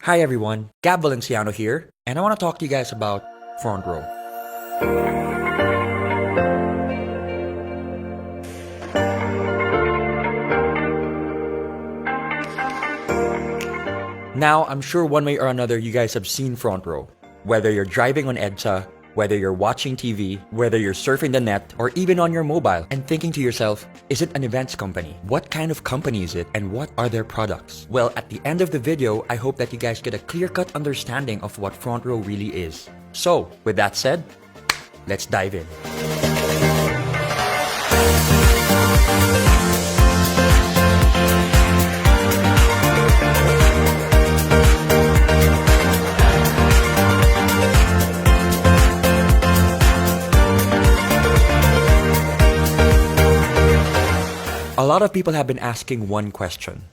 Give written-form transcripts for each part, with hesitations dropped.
Hi everyone, Gab Valenciano here, and I want to talk to you guys about Front Row. Now, I'm sure one way or another you guys have seen Front Row. Whether you're driving on EDSA, whether you're watching TV, whether you're surfing the net, or even on your mobile and thinking to yourself, is it an events company? What kind of company is it and what are their products? Well, at the end of the video, I hope that you guys get a clear-cut understanding of what Front Row really is. So, with that said, let's dive in. A lot of people have been asking one question.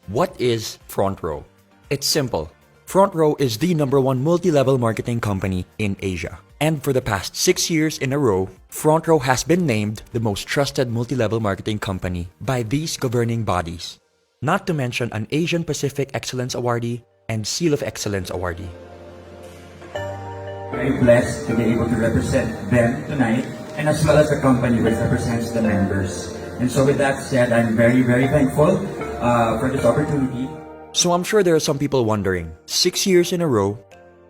What is Front Row? It's simple. Front Row is the #1 multi-level marketing company in Asia. And for the past 6 years in a row, Front Row has been named the most trusted multi-level marketing company by these governing bodies. Not to mention an Asian Pacific Excellence Awardee and Seal of Excellence Awardee. Very blessed to be able to represent them tonight, and as well as the company which represents the members. And so with that said, I'm very, very thankful for this opportunity. So I'm sure there are some people wondering, 6 years in a row,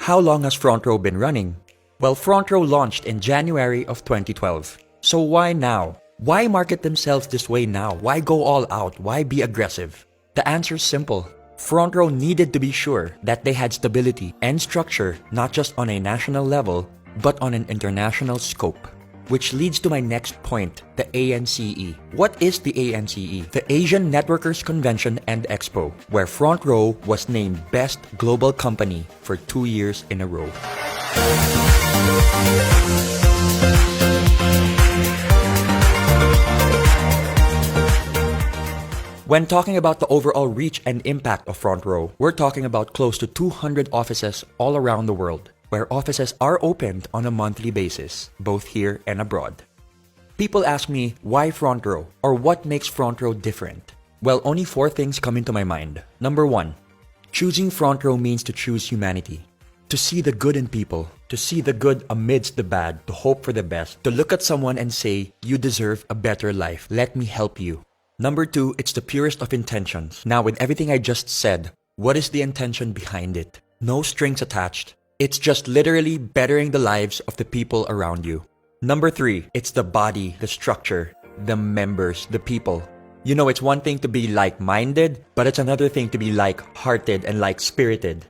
how long has Front Row been running? Well, Front Row launched in January of 2012. So why now? Why market themselves this way now? Why go all out? Why be aggressive? The answer is simple. Front Row needed to be sure that they had stability and structure not just on a national level, but on an international scope. Which leads to my next point, the ANCE. What is the ANCE? The Asian Networkers Convention and Expo, where Front Row was named Best Global Company for 2 years in a row. When talking about the overall reach and impact of Front Row, we're talking about close to 200 offices all around the world, where offices are opened on a monthly basis, both here and abroad. People ask me, why Front Row? Or what makes Front Row different? Well, only 4 things come into my mind. Number 1, choosing Front Row means to choose humanity. To see the good in people, to see the good amidst the bad, to hope for the best, to look at someone and say, you deserve a better life, let me help you. Number 2, it's the purest of intentions. Now, with everything I just said, what is the intention behind it? No strings attached. It's just literally bettering the lives of the people around you. Number 3, it's the body, the structure, the members, the people. You know, it's one thing to be like-minded, but it's another thing to be like-hearted and like-spirited.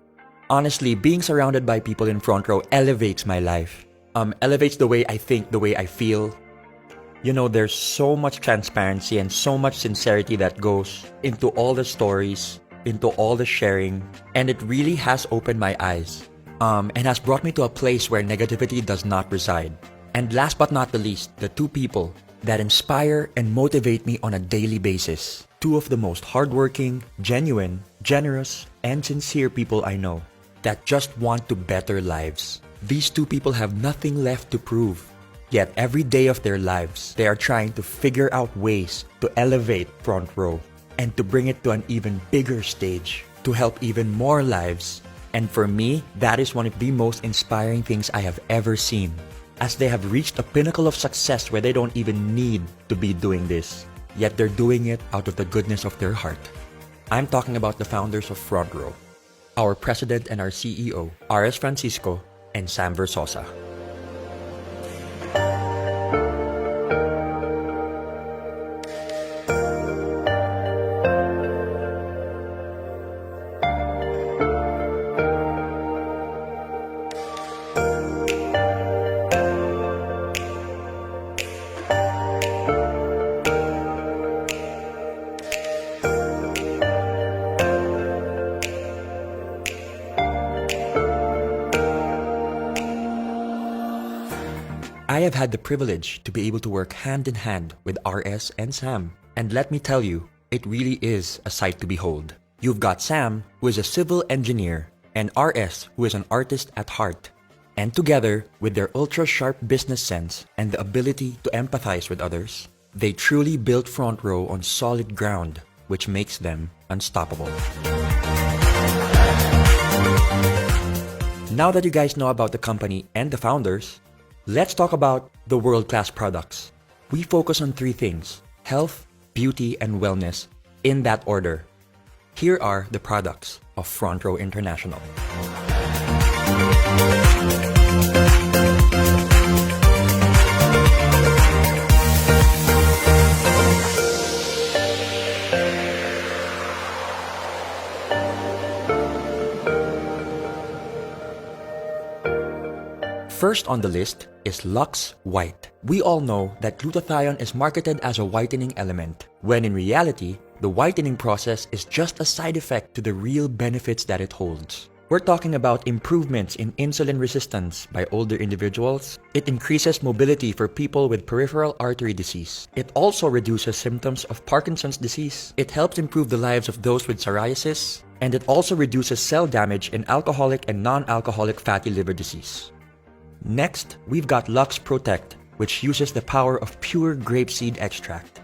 Honestly, being surrounded by people in Front Row elevates my life. Elevates the way I think, the way I feel. You know, there's so much transparency and so much sincerity that goes into all the stories, into all the sharing, and it really has opened my eyes. And has brought me to a place where negativity does not reside. And last but not the least, the 2 people that inspire and motivate me on a daily basis. 2 of the most hardworking, genuine, generous, and sincere people I know that just want to better lives. These 2 people have nothing left to prove. Yet every day of their lives, they are trying to figure out ways to elevate Front Row and to bring it to an even bigger stage to help even more lives. And for me, that is one of the most inspiring things I have ever seen, as they have reached a pinnacle of success where they don't even need to be doing this, yet they're doing it out of the goodness of their heart. I'm talking about the founders of Front Row, our president and our CEO, R.S. Francisco and Sam Versosa. I have had the privilege to be able to work hand in hand with RS and Sam. And let me tell you, it really is a sight to behold. You've got Sam, who is a civil engineer, and RS, who is an artist at heart. And together, with their ultra-sharp business sense and the ability to empathize with others, they truly built Front Row on solid ground, which makes them unstoppable. Now that you guys know about the company and the founders, let's talk about the world-class products. We focus on three things: health, beauty, and wellness, in that order. Here are the products of Front Row International. First on the list is Lux White. We all know that glutathione is marketed as a whitening element, when in reality, the whitening process is just a side effect to the real benefits that it holds. We're talking about improvements in insulin resistance by older individuals. It increases mobility for people with peripheral artery disease. It also reduces symptoms of Parkinson's disease. It helps improve the lives of those with psoriasis. And it also reduces cell damage in alcoholic and non-alcoholic fatty liver disease. Next, we've got Lux Protect, which uses the power of pure grapeseed extract.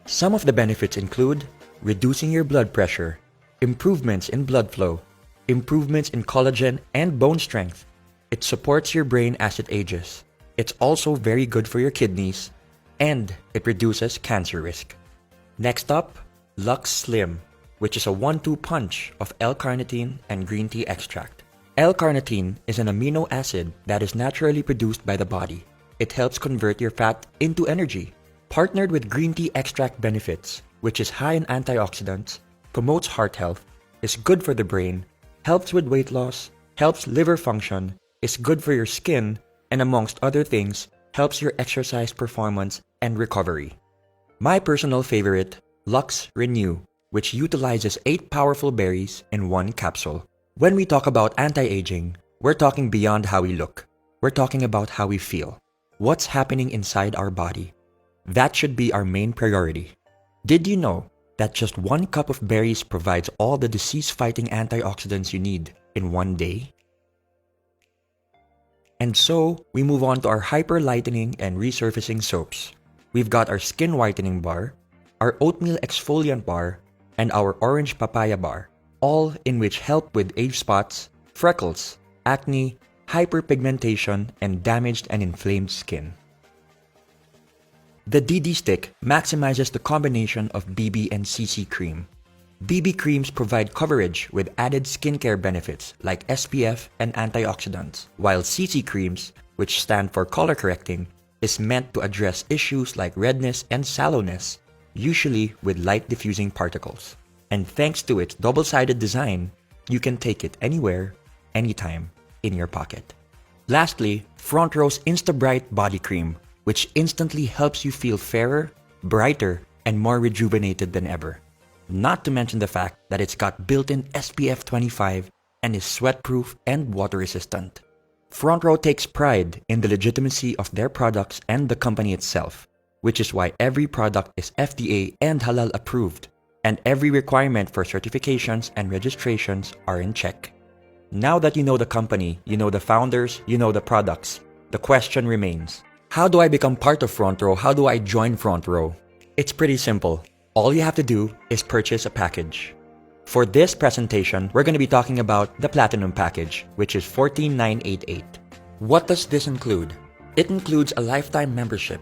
Some of the benefits include reducing your blood pressure, improvements in blood flow, improvements in collagen and bone strength. It supports your brain as it ages. It's also very good for your kidneys, and it reduces cancer risk. Next up, Lux Slim, which is a 1-2 punch of L-carnitine and green tea extract. L-carnitine is an amino acid that is naturally produced by the body. It helps convert your fat into energy. Partnered with green tea extract benefits, which is high in antioxidants, promotes heart health, is good for the brain, helps with weight loss, helps liver function, is good for your skin, and amongst other things, helps your exercise performance and recovery. My personal favorite, Lux Renew, which utilizes 8 powerful berries in 1 capsule. When we talk about anti-aging, we're talking beyond how we look. We're talking about how we feel. What's happening inside our body? That should be our main priority. Did you know that just 1 cup of berries provides all the disease-fighting antioxidants you need in 1 day? And so, we move on to our hyper-lightening and resurfacing soaps. We've got our skin whitening bar, our oatmeal exfoliant bar, and our orange papaya bar, all in which help with age spots, freckles, acne, hyperpigmentation, and damaged and inflamed skin. The DD Stick maximizes the combination of BB and CC cream. BB creams provide coverage with added skincare benefits like SPF and antioxidants, while CC creams, which stand for color correcting, is meant to address issues like redness and sallowness, usually with light diffusing particles. And thanks to its double-sided design, you can take it anywhere, anytime, in your pocket. Lastly, Front Row's Insta-Bright Body Cream, which instantly helps you feel fairer, brighter, and more rejuvenated than ever. Not to mention the fact that it's got built-in SPF 25 and is sweat-proof and water-resistant. Front Row takes pride in the legitimacy of their products and the company itself, which is why every product is FDA and Halal approved, and every requirement for certifications and registrations are in check. Now that you know the company, you know the founders, you know the products, the question remains, how do I become part of Front Row? How do I join Front Row? It's pretty simple. All you have to do is purchase a package. For this presentation, we're going to be talking about the Platinum package, which is $14,988. What does this include? It includes a lifetime membership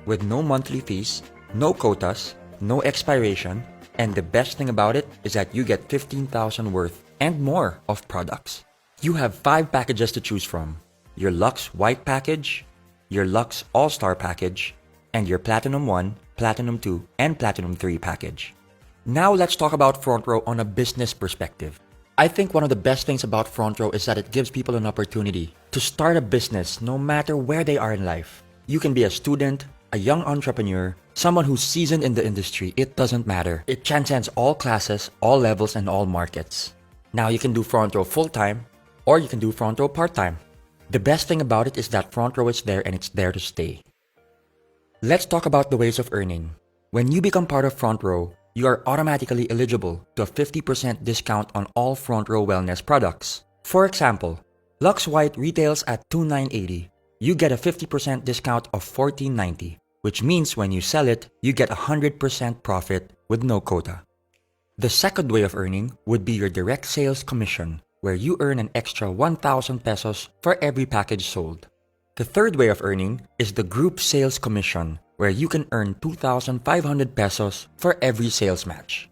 with no monthly fees, no quotas, no expiration, and the best thing about it is that you get 15,000 worth and more of products. You have 5 packages to choose from: your Lux White package, your Lux All-Star package, and your Platinum 1, Platinum 2, and Platinum 3 package. Now let's talk about Front Row on a business perspective. I think one of the best things about Front Row is that it gives people an opportunity to start a business no matter where they are in life. You can be a student, a young entrepreneur, someone who's seasoned in the industry. It doesn't matter. It transcends all classes, all levels, and all markets. Now you can do Front Row full-time, or you can do Front Row part-time. The best thing about it is that Front Row is there and it's there to stay. Let's talk about the ways of earning. When you become part of Front Row, you are automatically eligible to a 50% discount on all Front Row wellness products. For example, Lux White retails at $2,980. You get a 50% discount of $14.90, which means when you sell it, you get 100% profit with no quota. The second way of earning would be your direct sales commission, where you earn an extra 1,000 pesos for every package sold. The third way of earning is the group sales commission, where you can earn 2,500 pesos for every sales match.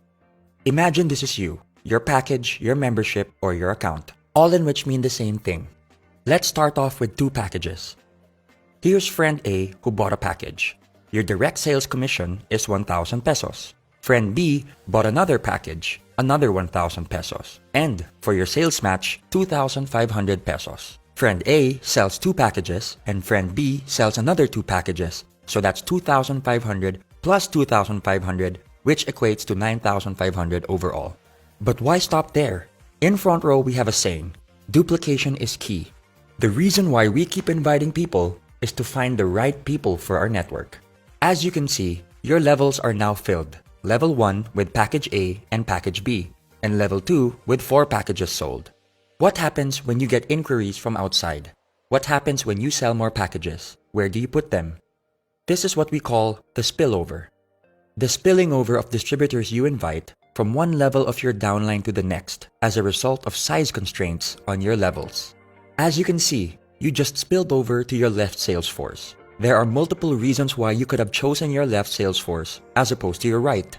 Imagine this is you, your package, your membership, or your account, all in which mean the same thing. Let's start off with two packages. Here's friend A who bought a package. Your direct sales commission is 1,000 pesos. Friend B bought another package, another 1,000 pesos. And for your sales match, 2,500 pesos. Friend A sells two packages and friend B sells another two packages. So that's 2,500 plus 2,500, which equates to 9,500 overall. But why stop there? In Front Row, we have a saying, duplication is key. The reason why we keep inviting people is to find the right people for our network. As you can see, your levels are now filled. Level 1 with package A and package B, and level 2 with 4 packages sold. What happens when you get inquiries from outside? What happens when you sell more packages? Where do you put them? This is what we call the spillover. The spilling over of distributors you invite from one level of your downline to the next as a result of size constraints on your levels. As you can see, you just spilled over to your left sales force. There are multiple reasons why you could have chosen your left sales force as opposed to your right.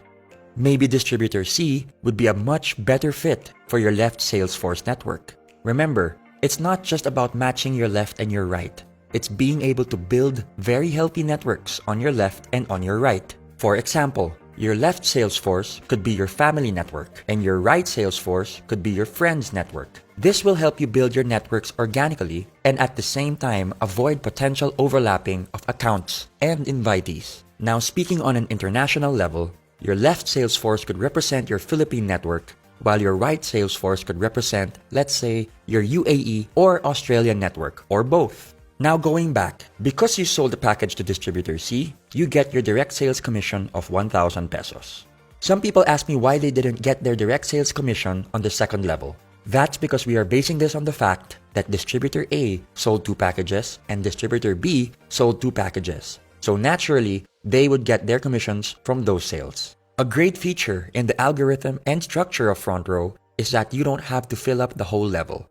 Maybe distributor C would be a much better fit for your left sales force network. Remember, it's not just about matching your left and your right. It's being able to build very healthy networks on your left and on your right. For example, your left sales force could be your family network, and your right sales force could be your friends network. This will help you build your networks organically and at the same time avoid potential overlapping of accounts and invitees. Now, speaking on an international level, your left sales force could represent your Philippine network, while your right sales force could represent, let's say, your UAE or Australian network, or both. Now going back, because you sold the package to distributor C, you get your direct sales commission of 1,000 pesos. Some people ask me why they didn't get their direct sales commission on the second level. That's because we are basing this on the fact that distributor A sold 2 packages and distributor B sold 2 packages. So naturally, they would get their commissions from those sales. A great feature in the algorithm and structure of Front Row is that you don't have to fill up the whole level.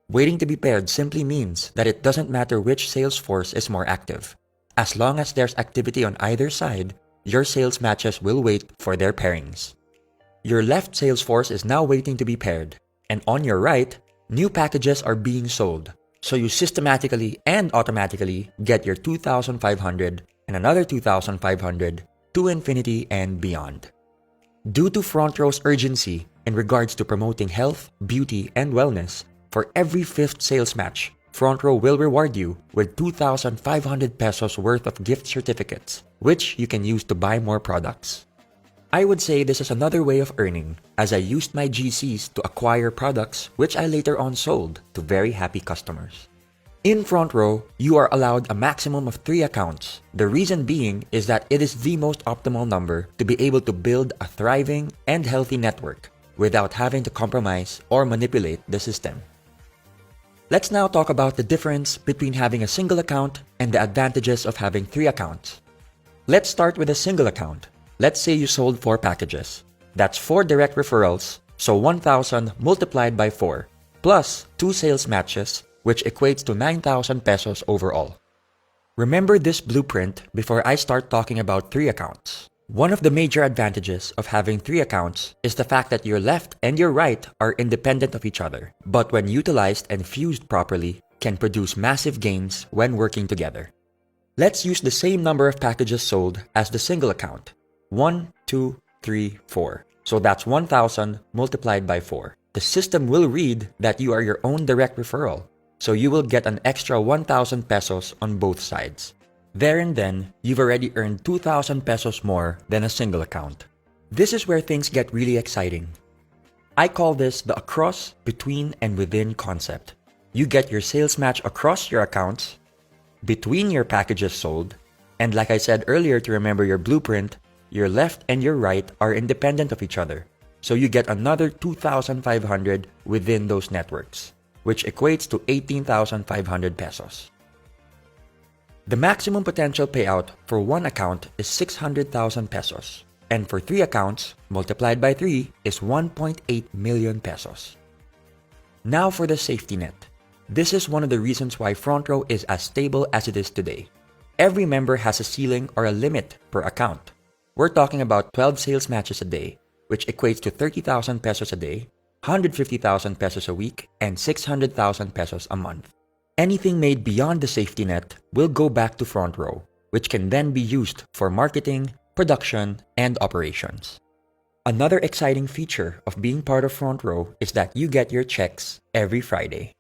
Waiting to be paired simply means that it doesn't matter which sales force is more active. As long as there's activity on either side, your sales matches will wait for their pairings. Your left sales force is now waiting to be paired, and on your right, new packages are being sold. So you systematically and automatically get your 2,500 and another 2,500 to infinity and beyond. Due to Front Row's urgency in regards to promoting health, beauty, and wellness, for every 5th sales match, Front Row will reward you with 2,500 pesos worth of gift certificates, which you can use to buy more products. I would say this is another way of earning, as I used my GCs to acquire products which I later on sold to very happy customers. In Front Row, you are allowed a maximum of 3 accounts. The reason being is that it is the most optimal number to be able to build a thriving and healthy network without having to compromise or manipulate the system. Let's now talk about the difference between having a single account and the advantages of having 3 accounts. Let's start with a single account. Let's say you sold 4 packages. That's 4 direct referrals, so 1,000 multiplied by 4, plus 2 sales matches, which equates to 9,000 pesos overall. Remember this blueprint before I start talking about 3 accounts. One of the major advantages of having 3 accounts is the fact that your left and your right are independent of each other, but when utilized and fused properly, can produce massive gains when working together. Let's use the same number of packages sold as the single account. 1, 2, 3, 4. So that's 1,000 multiplied by 4. The system will read that you are your own direct referral, so you will get an extra 1,000 pesos on both sides. There and then, you've already earned 2,000 pesos more than a single account. This is where things get really exciting. I call this the across, between, and within concept. You get your sales match across your accounts, between your packages sold, and like I said earlier to remember your blueprint, your left and your right are independent of each other. So you get another 2,500 within those networks, which equates to 18,500 pesos. The maximum potential payout for one account is 600,000 pesos, and for 3 accounts, multiplied by 3 is 1.8 million pesos. Now for the safety net. This is one of the reasons why Front Row is as stable as it is today. Every member has a ceiling or a limit per account. We're talking about 12 sales matches a day, which equates to 30,000 pesos a day, 150,000 pesos a week, and 600,000 pesos a month. Anything made beyond the safety net will go back to Front Row, which can then be used for marketing, production, and operations. Another exciting feature of being part of Front Row is that you get your checks every Friday.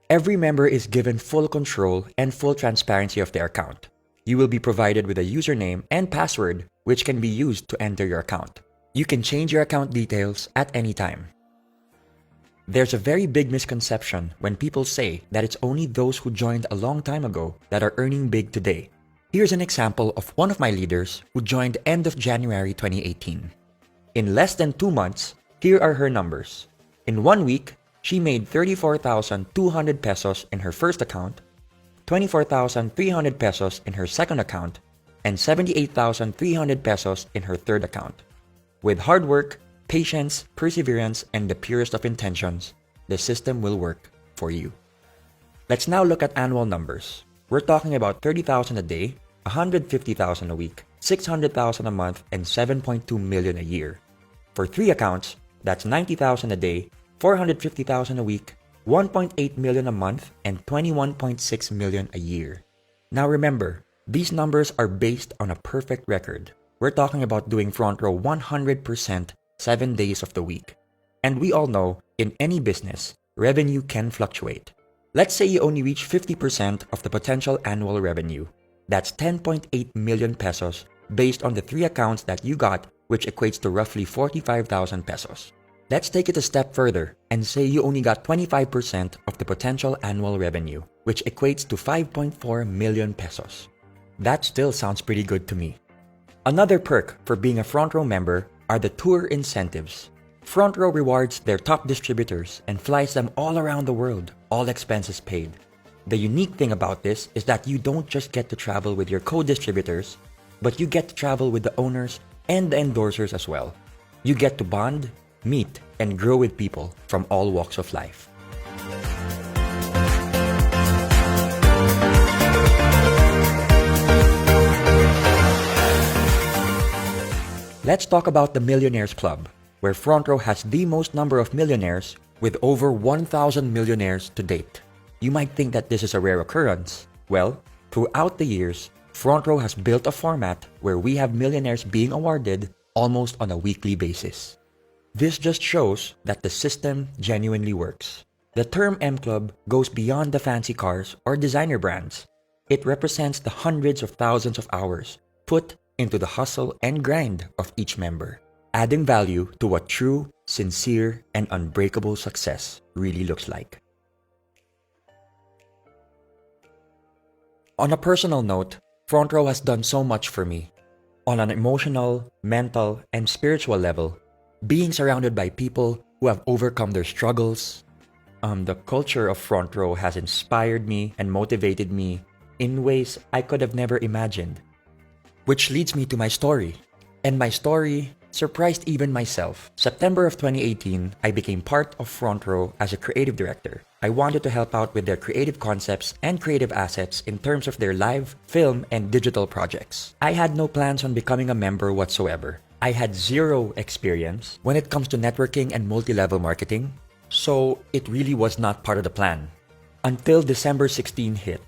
Every member is given full control and full transparency of their account. You will be provided with a username and password which can be used to enter your account. You can change your account details at any time. There's a very big misconception when people say that it's only those who joined a long time ago that are earning big today. Here's an example of one of my leaders who joined end of January 2018. In less than 2 months, here are her numbers. In 1 week, she made 34,200 pesos in her first account, 24,300 pesos in her second account, and 78,300 pesos in her third account. With hard work, patience, perseverance, and the purest of intentions, the system will work for you. Let's now look at annual numbers. We're talking about 30,000 a day, 150,000 a week, 600,000 a month, and 7.2 million a year. For 3 accounts, that's 90,000 a day, 450,000 a week, 1.8 million a month, and 21.6 million a year. Now remember, these numbers are based on a perfect record. We're talking about doing Front Row 100% 7 days of the week. And we all know, in any business, revenue can fluctuate. Let's say you only reach 50% of the potential annual revenue. That's 10.8 million pesos based on the 3 accounts that you got, which equates to roughly 45,000 pesos. Let's take it a step further and say you only got 25% of the potential annual revenue, which equates to 5.4 million pesos. That still sounds pretty good to me. Another perk for being a Front Row member are the tour incentives. Front Row rewards their top distributors and flies them all around the world, all expenses paid. The unique thing about this is that you don't just get to travel with your co-distributors, but you get to travel with the owners and the endorsers as well. You get to bond, meet, and grow with people from all walks of life. Let's talk about the Millionaires Club, where Front Row has the most number of millionaires with over 1,000 millionaires to date. You might think that this is a rare occurrence. Well, throughout the years, Front Row has built a format where we have millionaires being awarded almost on a weekly basis. This just shows that the system genuinely works. The term M Club goes beyond the fancy cars or designer brands. It represents the hundreds of thousands of hours put into the hustle and grind of each member, adding value to what true, sincere, and unbreakable success really looks like. On a personal note, Front Row has done so much for me. On an emotional, mental, and spiritual level, being surrounded by people who have overcome their struggles, the culture of Front Row has inspired me and motivated me in ways I could have never imagined. Which leads me to my story. And my story surprised even myself. September of 2018, I became part of Front Row as a creative director. I wanted to help out with their creative concepts and creative assets in terms of their live, film, and digital projects. I had no plans on becoming a member whatsoever. I had zero experience when it comes to networking and multi-level marketing, so it really was not part of the plan. Until December 16 hit,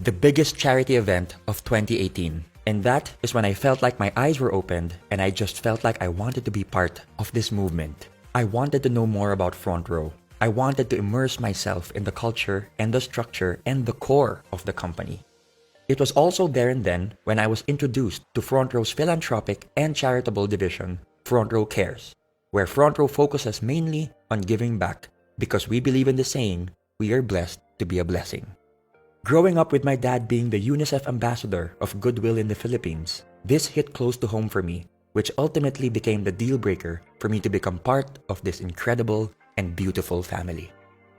the biggest charity event of 2018. And that is when I felt like my eyes were opened and I just felt like I wanted to be part of this movement. I wanted to know more about Front Row. I wanted to immerse myself in the culture and the structure and the core of the company. It was also there and then when I was introduced to Front Row's philanthropic and charitable division, Front Row Cares, where Front Row focuses mainly on giving back because we believe in the saying, we are blessed to be a blessing. Growing up with my dad being the UNICEF ambassador of Goodwill in the Philippines, this hit close to home for me, which ultimately became the deal breaker for me to become part of this incredible and beautiful family.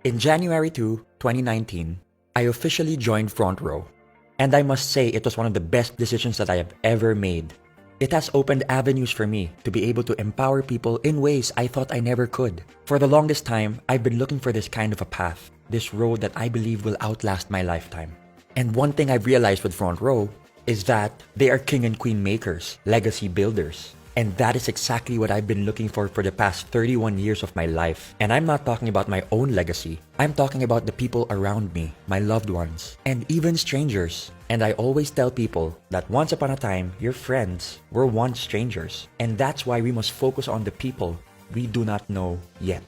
In January 2, 2019, I officially joined Front Row, and I must say it was one of the best decisions that I have ever made. It has opened avenues for me to be able to empower people in ways I thought I never could. For the longest time, I've been looking for this kind of a path, this road that I believe will outlast my lifetime. And one thing I've realized with Front Row is that they are king and queen makers, legacy builders. And that is exactly what I've been looking for the past 31 years of my life. And I'm not talking about my own legacy. I'm talking about the people around me, my loved ones, and even strangers. And I always tell people that once upon a time, your friends were once strangers. And that's why we must focus on the people we do not know yet.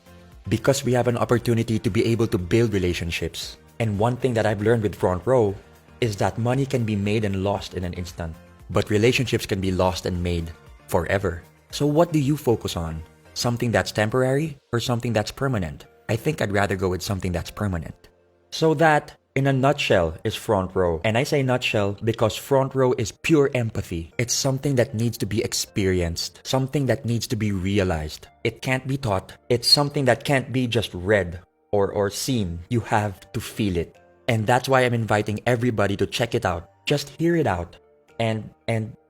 Because we have an opportunity to be able to build relationships. And one thing that I've learned with Front Row is that money can be made and lost in an instant. But relationships can be lost and made forever. So what do you focus on? Something that's temporary or something that's permanent? I think I'd rather go with something that's permanent. So that, in a nutshell, is Front Row. And I say nutshell because Front Row is pure empathy. It's something that needs to be experienced, something that needs to be realized. It can't be taught. It's something that can't be just read or seen. You have to feel it. And that's why I'm inviting everybody to check it out. Just hear it out and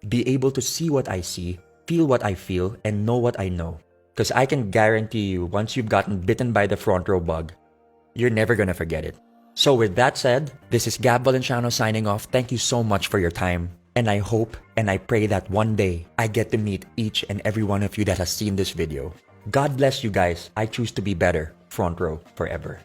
be able to see what I see, feel what I feel, and know what I know. Because I can guarantee you, once you've gotten bitten by the Front Row bug, you're never gonna forget it. So with that said, this is Gab Valenciano signing off. Thank you so much for your time. And I hope and I pray that one day I get to meet each and every one of you that has seen this video. God bless you guys. I choose to be better. Front Row forever.